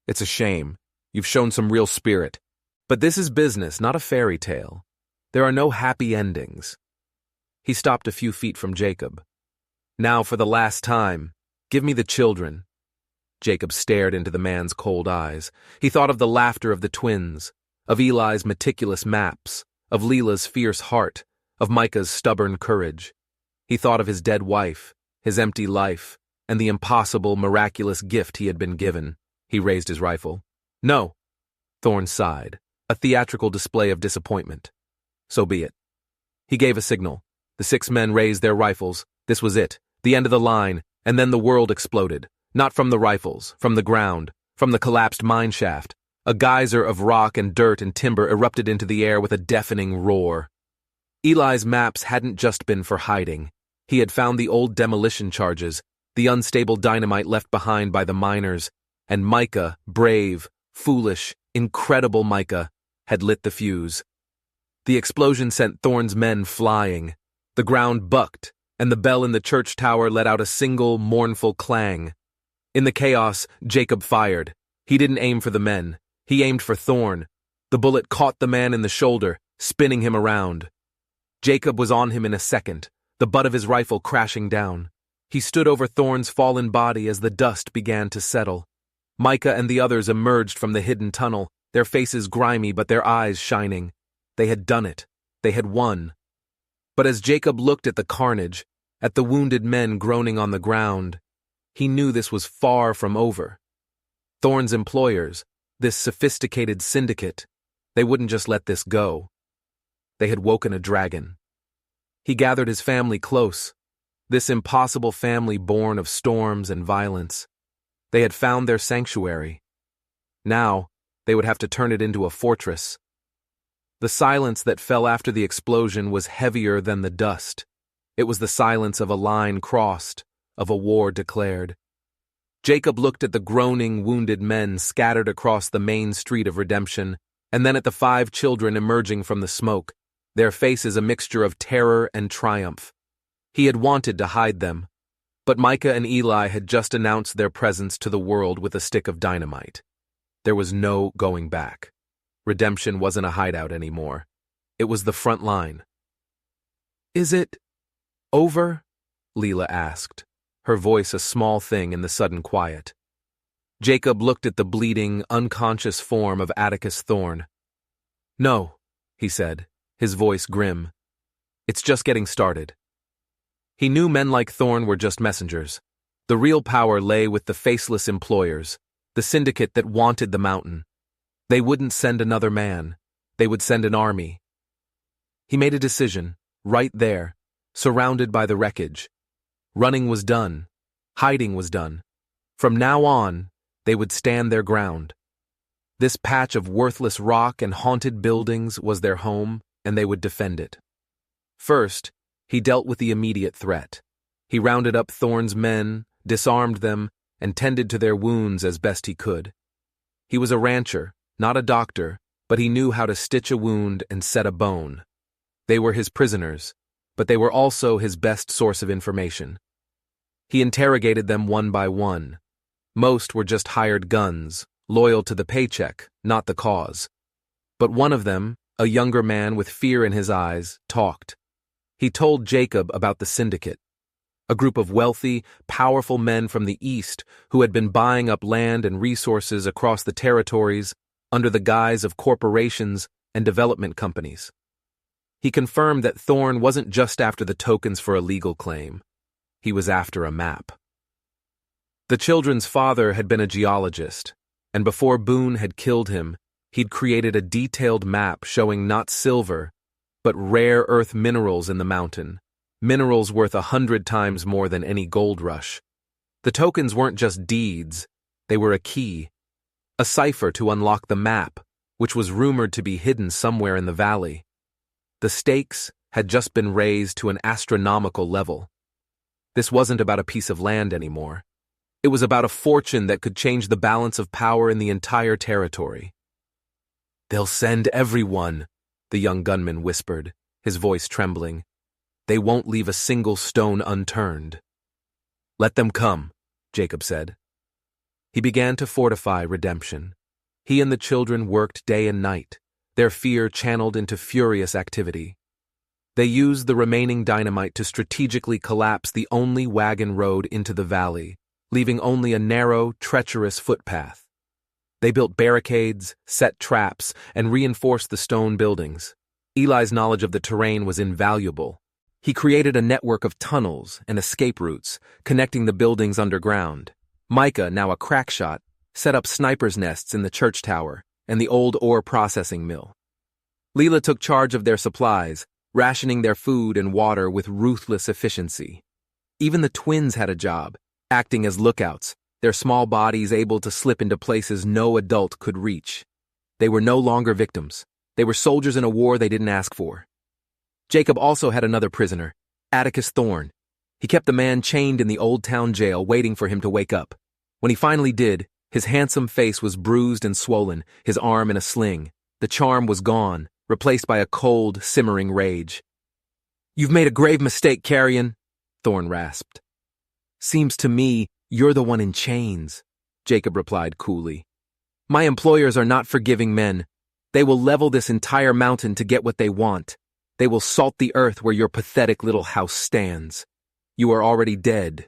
"It's a shame. You've shown some real spirit. But this is business, not a fairy tale. There are no happy endings." He stopped a few feet from Jacob. "Now, for the last time, give me the children." Jacob stared into the man's cold eyes. He thought of the laughter of the twins, of Eli's meticulous maps, of Leela's fierce heart, of Micah's stubborn courage. He thought of his dead wife, his empty life, and the impossible, miraculous gift he had been given. He raised his rifle. "No." Thorne sighed, a theatrical display of disappointment. "So be it." He gave a signal. The 6 men raised their rifles. This was it, the end of the line, and then the world exploded. Not from the rifles, from the ground, from the collapsed mine shaft. A geyser of rock and dirt and timber erupted into the air with a deafening roar. Eli's maps hadn't just been for hiding. He had found the old demolition charges, the unstable dynamite left behind by the miners, and Micah, brave, foolish, incredible Micah, had lit the fuse. The explosion sent Thorne's men flying. The ground bucked, and the bell in the church tower let out a single, mournful clang. In the chaos, Jacob fired. He didn't aim for the men. He aimed for Thorne. The bullet caught the man in the shoulder, spinning him around. Jacob was on him in a second, the butt of his rifle crashing down. He stood over Thorne's fallen body as the dust began to settle. Micah and the others emerged from the hidden tunnel, their faces grimy but their eyes shining. They had done it. They had won. But as Jacob looked at the carnage, at the wounded men groaning on the ground, he knew this was far from over. Thorne's employers, this sophisticated syndicate, they wouldn't just let this go. They had woken a dragon. He gathered his family close, this impossible family born of storms and violence. They had found their sanctuary. Now, they would have to turn it into a fortress. The silence that fell after the explosion was heavier than the dust. It was the silence of a line crossed, of a war declared. Jacob looked at the groaning, wounded men scattered across the main street of Redemption, and then at the 5 children emerging from the smoke, their faces a mixture of terror and triumph. He had wanted to hide them, but Micah and Eli had just announced their presence to the world with a stick of dynamite. There was no going back. Redemption wasn't a hideout anymore. It was the front line. "Is it over?" Leela asked, her voice a small thing in the sudden quiet. Jacob looked at the bleeding, unconscious form of Atticus Thorne. "No," he said, his voice grim. "It's just getting started." He knew men like Thorne were just messengers. The real power lay with the faceless employers, the syndicate that wanted the mountain. They wouldn't send another man. They would send an army. He made a decision, right there, surrounded by the wreckage. Running was done. Hiding was done. From now on, they would stand their ground. This patch of worthless rock and haunted buildings was their home, and they would defend it. First, he dealt with the immediate threat. He rounded up Thorne's men, disarmed them, and tended to their wounds as best he could. He was a rancher, not a doctor, but he knew how to stitch a wound and set a bone. They were his prisoners, but they were also his best source of information. He interrogated them one by one. Most were just hired guns, loyal to the paycheck, not the cause. But one of them, a younger man with fear in his eyes, talked. He told Jacob about the syndicate, a group of wealthy, powerful men from the East who had been buying up land and resources across the territories under the guise of corporations and development companies. He confirmed that Thorne wasn't just after the tokens for a legal claim. He was after a map. The children's father had been a geologist, and before Boone had killed him, he'd created a detailed map showing not silver, but rare earth minerals in the mountain, minerals worth 100 times more than any gold rush. The tokens weren't just deeds, they were a key, a cipher to unlock the map, which was rumored to be hidden somewhere in the valley. The stakes had just been raised to an astronomical level. This wasn't about a piece of land anymore. It was about a fortune that could change the balance of power in the entire territory. "They'll send everyone," the young gunman whispered, his voice trembling. "They won't leave a single stone unturned." "Let them come," Jacob said. He began to fortify Redemption. He and the children worked day and night, their fear channeled into furious activity. They used the remaining dynamite to strategically collapse the only wagon road into the valley, leaving only a narrow, treacherous footpath. They built barricades, set traps, and reinforced the stone buildings. Eli's knowledge of the terrain was invaluable. He created a network of tunnels and escape routes, connecting the buildings underground. Micah, now a crack shot, set up sniper's nests in the church tower and the old ore processing mill. Leela took charge of their supplies, rationing their food and water with ruthless efficiency. Even the twins had a job, acting as lookouts, their small bodies able to slip into places no adult could reach. They were no longer victims. They were soldiers in a war they didn't ask for. Jacob also had another prisoner, Atticus Thorne. He kept the man chained in the old town jail, waiting for him to wake up. When he finally did, his handsome face was bruised and swollen, his arm in a sling. The charm was gone, replaced by a cold, simmering rage. "You've made a grave mistake, Carrion," Thorne rasped. "Seems to me you're the one in chains," Jacob replied coolly. "My employers are not forgiving men. They will level this entire mountain to get what they want. They will salt the earth where your pathetic little house stands. You are already dead.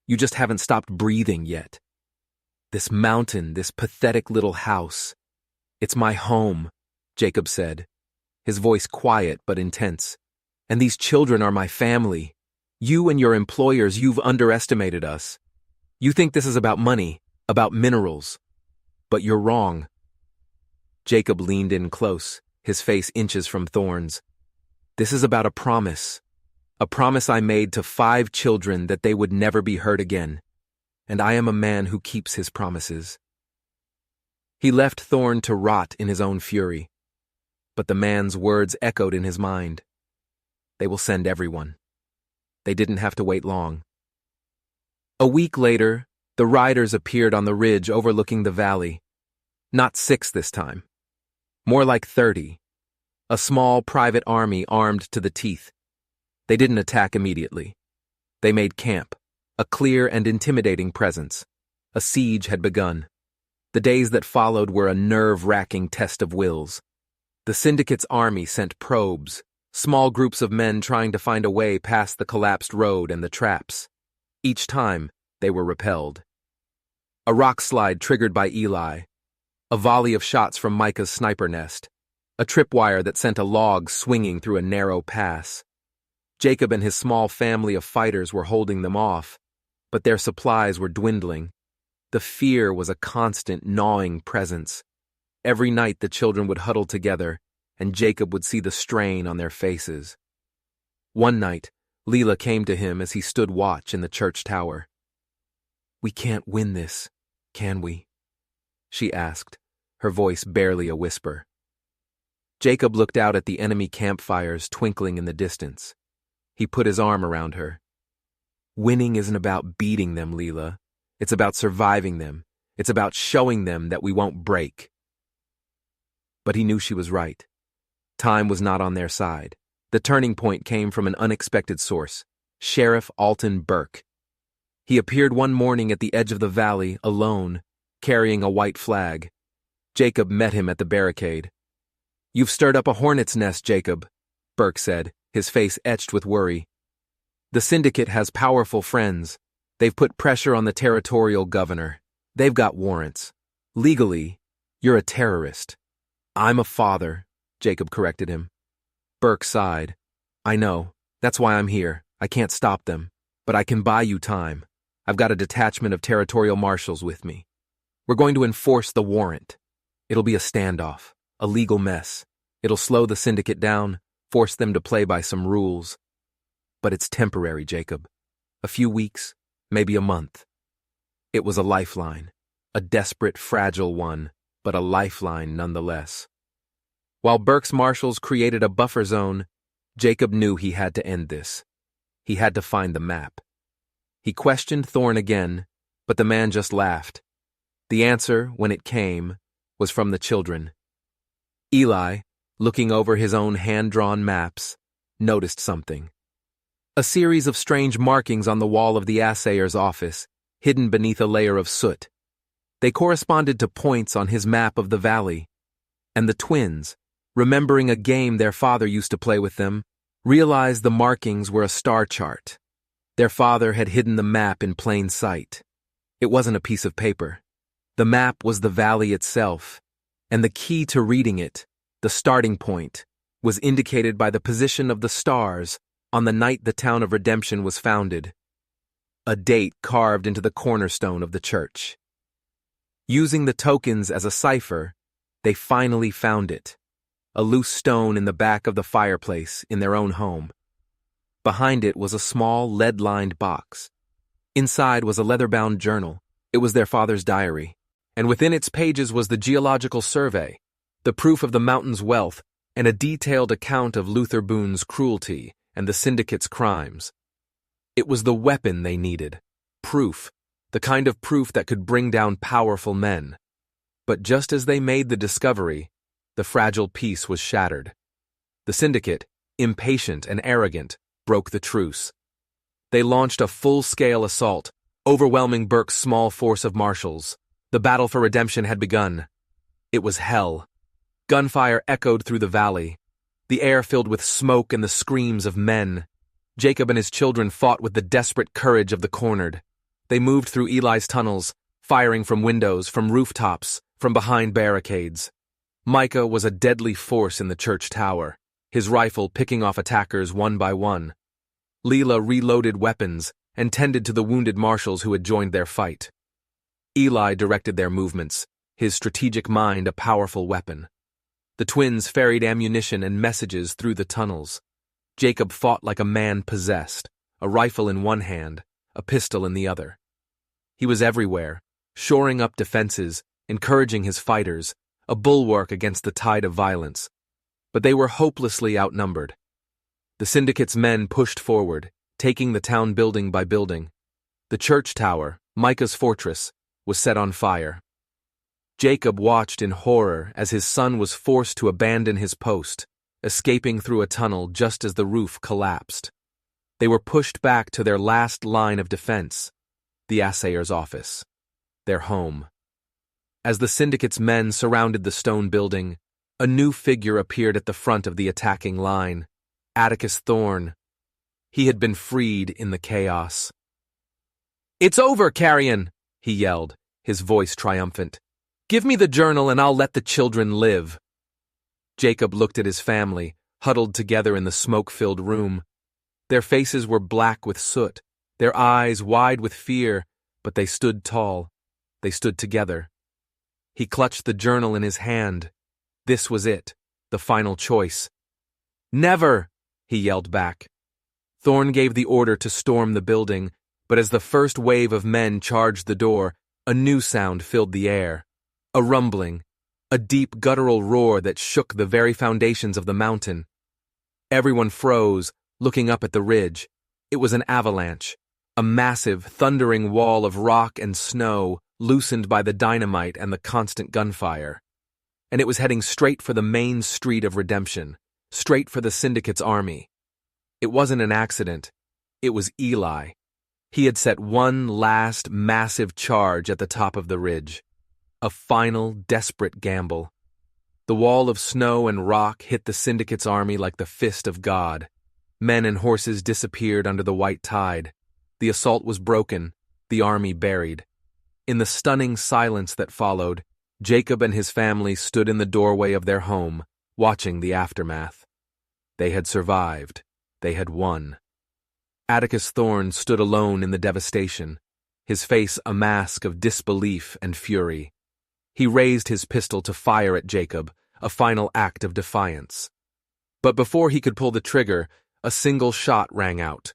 You just haven't stopped breathing yet. This mountain, this pathetic little house. "It's my home," Jacob said, his voice quiet but intense. "And these children are my family. You and your employers, you've underestimated us. You think this is about money, about minerals. But you're wrong." Jacob leaned in close, his face inches from thorns. "This is about a promise I made to 5 children that they would never be hurt again. And I am a man who keeps his promises." He left Thorn to rot in his own fury. But the man's words echoed in his mind. They will send everyone. They didn't have to wait long. A week later, the riders appeared on the ridge overlooking the valley. Not 6 this time. More like 30. A small private army armed to the teeth. They didn't attack immediately. They made camp, a clear and intimidating presence. A siege had begun. The days that followed were a nerve-wracking test of wills. The Syndicate's army sent probes, small groups of men trying to find a way past the collapsed road and the traps. Each time, they were repelled. A rock slide triggered by Eli, a volley of shots from Micah's sniper nest, a tripwire that sent a log swinging through a narrow pass. Jacob and his small family of fighters were holding them off, but their supplies were dwindling. The fear was a constant, gnawing presence. Every night the children would huddle together, and Jacob would see the strain on their faces. One night, Leela came to him as he stood watch in the church tower. "We can't win this, can we?" she asked, her voice barely a whisper. Jacob looked out at the enemy campfires twinkling in the distance. He put his arm around her. "Winning isn't about beating them, Leela. It's about surviving them. It's about showing them that we won't break." But he knew she was right. Time was not on their side. The turning point came from an unexpected source, Sheriff Alton Burke. He appeared one morning at the edge of the valley, alone, carrying a white flag. Jacob met him at the barricade. "You've stirred up a hornet's nest, Jacob," Burke said, his face etched with worry. "The Syndicate has powerful friends. They've put pressure on the territorial governor. They've got warrants. Legally, you're a terrorist." "I'm a father," Jacob corrected him. Burke sighed. "I know. That's why I'm here. I can't stop them. But I can buy you time. I've got a detachment of territorial marshals with me. We're going to enforce the warrant. It'll be a standoff, a legal mess. It'll slow the Syndicate down, force them to play by some rules. But it's temporary, Jacob. A few weeks, maybe a month." It was a lifeline, a desperate, fragile one, but a lifeline nonetheless. While Burke's marshals created a buffer zone, Jacob knew he had to end this. He had to find the map. He questioned Thorne again, but the man just laughed. The answer, when it came, was from the children. Eli, looking over his own hand-drawn maps, noticed something. A series of strange markings on the wall of the assayer's office, hidden beneath a layer of soot. They corresponded to points on his map of the valley. And the twins, remembering a game their father used to play with them, realized the markings were a star chart. Their father had hidden the map in plain sight. It wasn't a piece of paper. The map was the valley itself, and the key to reading it, the starting point, was indicated by the position of the stars on the night the town of Redemption was founded. A date carved into the cornerstone of the church. Using the tokens as a cipher, they finally found it. A loose stone in the back of the fireplace in their own home. Behind it was a small, lead-lined box. Inside was a leather-bound journal. It was their father's diary. And within its pages was the geological survey, the proof of the mountain's wealth, and a detailed account of Luther Boone's cruelty and the Syndicate's crimes. It was the weapon they needed. Proof. The kind of proof that could bring down powerful men. But just as they made the discovery, the fragile peace was shattered. The Syndicate, impatient and arrogant, broke the truce. They launched a full-scale assault, overwhelming Burke's small force of marshals. The battle for Redemption had begun. It was hell. Gunfire echoed through the valley, the air filled with smoke and the screams of men. Jacob and his children fought with the desperate courage of the cornered. They moved through Eli's tunnels, firing from windows, from rooftops, from behind barricades. Micah was a deadly force in the church tower, his rifle picking off attackers one by one. Leela reloaded weapons and tended to the wounded marshals who had joined their fight. Eli directed their movements, his strategic mind a powerful weapon. The twins ferried ammunition and messages through the tunnels. Jacob fought like a man possessed, a rifle in one hand, a pistol in the other. He was everywhere, shoring up defenses, encouraging his fighters, a bulwark against the tide of violence. But they were hopelessly outnumbered. The syndicate's men pushed forward, taking the town building by building. The church tower, Micah's fortress, was set on fire. Jacob watched in horror as his son was forced to abandon his post, escaping through a tunnel just as the roof collapsed. They were pushed back to their last line of defense, the assayer's office, their home. As the syndicate's men surrounded the stone building, a new figure appeared at the front of the attacking line, Atticus Thorne. He had been freed in the chaos. "It's over, Carrion!" he yelled, his voice triumphant. "Give me the journal and I'll let the children live." Jacob looked at his family, huddled together in the smoke-filled room. Their faces were black with soot, their eyes wide with fear, but they stood tall. They stood together. He clutched the journal in his hand. This was it, the final choice. "Never!" he yelled back. Thorne gave the order to storm the building, but as the first wave of men charged the door, a new sound filled the air. A rumbling, a deep guttural roar that shook the very foundations of the mountain. Everyone froze, looking up at the ridge. It was an avalanche, a massive, thundering wall of rock and snow loosened by the dynamite and the constant gunfire. And it was heading straight for the main street of Redemption, straight for the syndicate's army. It wasn't an accident. It was Eli. He had set one last massive charge at the top of the ridge. A final, desperate gamble. The wall of snow and rock hit the syndicate's army like the fist of God. Men and horses disappeared under the white tide. The assault was broken, the army buried. In the stunning silence that followed, Jacob and his family stood in the doorway of their home, watching the aftermath. They had survived. They had won. Atticus Thorne stood alone in the devastation, his face a mask of disbelief and fury. He raised his pistol to fire at Jacob, a final act of defiance. But before he could pull the trigger, a single shot rang out.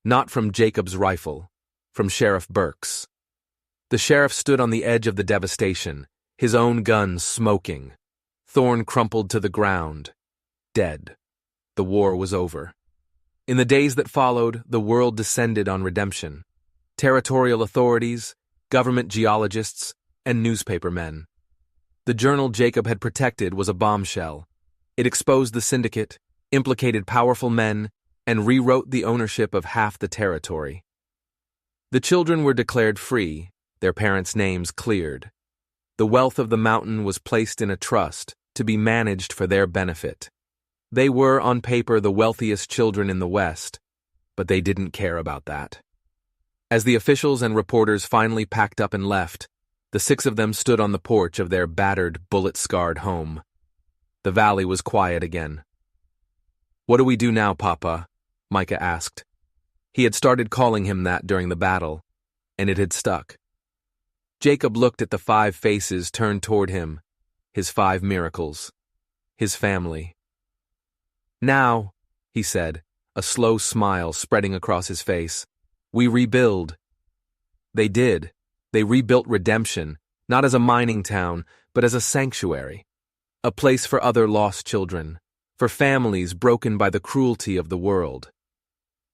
Not from Jacob's rifle, from Sheriff Burke's. The sheriff stood on the edge of the devastation, his own gun smoking. Thorne crumpled to the ground, dead. The war was over. In the days that followed, the world descended on Redemption. Territorial authorities, government geologists, and newspaper men. The journal Jacob had protected was a bombshell. It exposed the syndicate, implicated powerful men, and rewrote the ownership of half the territory. The children were declared free, their parents' names cleared. The wealth of the mountain was placed in a trust to be managed for their benefit. They were, on paper, the wealthiest children in the West, but they didn't care about that. As the officials and reporters finally packed up and left, the six of them stood on the porch of their battered, bullet-scarred home. The valley was quiet again. "What do we do now, Papa?" Micah asked. He had started calling him that during the battle, and it had stuck. Jacob looked at the 5 faces turned toward him, his 5 miracles, his family. "Now," he said, a slow smile spreading across his face, "we rebuild." They did. They rebuilt Redemption, not as a mining town, but as a sanctuary, a place for other lost children, for families broken by the cruelty of the world.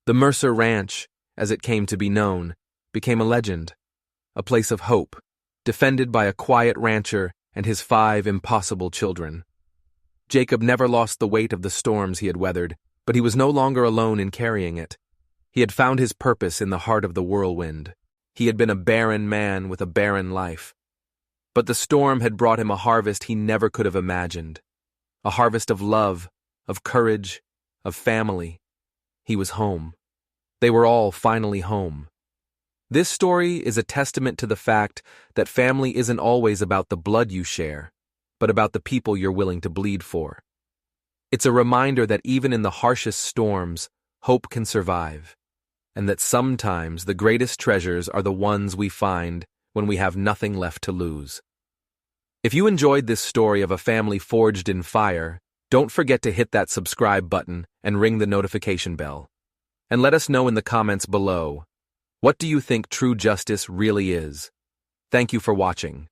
The Mercer Ranch, as it came to be known, became a legend, a place of hope, defended by a quiet rancher and his 5 impossible children. Jacob never lost the weight of the storms he had weathered, but he was no longer alone in carrying it. He had found his purpose in the heart of the whirlwind. He had been a barren man with a barren life. But the storm had brought him a harvest he never could have imagined. A harvest of love, of courage, of family. He was home. They were all finally home. This story is a testament to the fact that family isn't always about the blood you share, but about the people you're willing to bleed for. It's a reminder that even in the harshest storms, hope can survive, and that sometimes the greatest treasures are the ones we find when we have nothing left to lose. If you enjoyed this story of a family forged in fire, don't forget to hit that subscribe button and ring the notification bell. And let us know in the comments below, what do you think true justice really is? Thank you for watching.